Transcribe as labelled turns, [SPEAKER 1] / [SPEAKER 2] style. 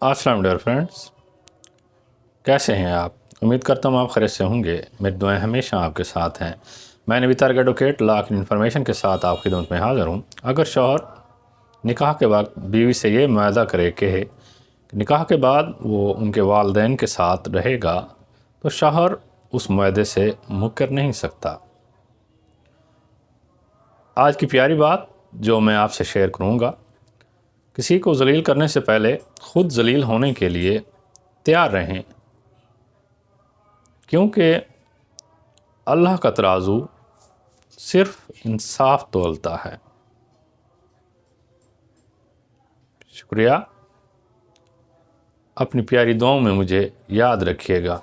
[SPEAKER 1] अस्सलाम dear friends, कैसे हैं आप? उम्मीद करता हूँ आप खैरियत से होंगे। मेरी दुआएं हमेशा आपके साथ हैं। मैं नबी तारिक एडवोकेट लॉ की इन्फॉर्मेशन के साथ आपकी खिदमत में हाज़िर हूँ। अगर शौहर निकाह के वक्त बीवी से ये मुआहदा करे कि निकाह के बाद वो उनके वालिदैन के साथ रहेगा तो शौहर उस मुआहदे से मुकर नहीं सकता। आज की प्यारी बात जो मैं आपसे शेयर करूँगा, किसी को जलील करने से पहले ख़ुद जलील होने के लिए तैयार रहें, क्योंकि अल्लाह का तराजू सिर्फ इंसाफ तोलता है। शुक्रिया। अपनी प्यारी दुआओं में मुझे याद रखिएगा।